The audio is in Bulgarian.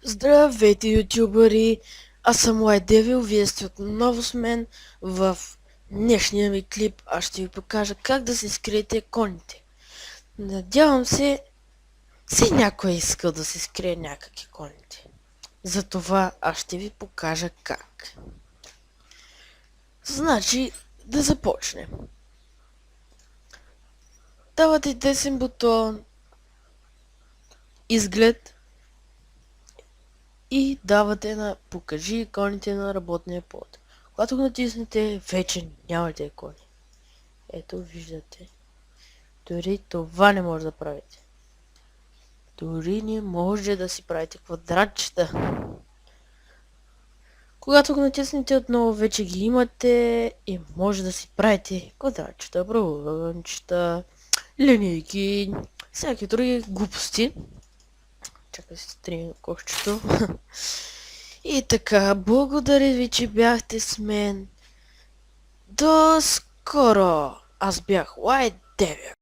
Здравейте, ютубъри! Аз съм White Devil, вие сте отново с мен. В днешния ми клип аз ще ви покажа как да се скриете иконите. Надявам се, някой е искал да се скрие някак иконите. Затова аз ще ви покажа как. Значи, да започнем. Давате десен бутон, изглед и давате на покажи иконите на работния плод. Когато го натиснете, вече нямате икони. Ето, виждате. Дори това не може да правите. Дори не може да си правите квадратчета. Когато го натиснете отново, вече ги имате и може да си правите квадратчета, правоъгълнчета, линейки, всяки други глупости. Чакай си стрим кошчето. И така, благодаря ви, че бяхте с мен. До скоро! Аз бях White Devil.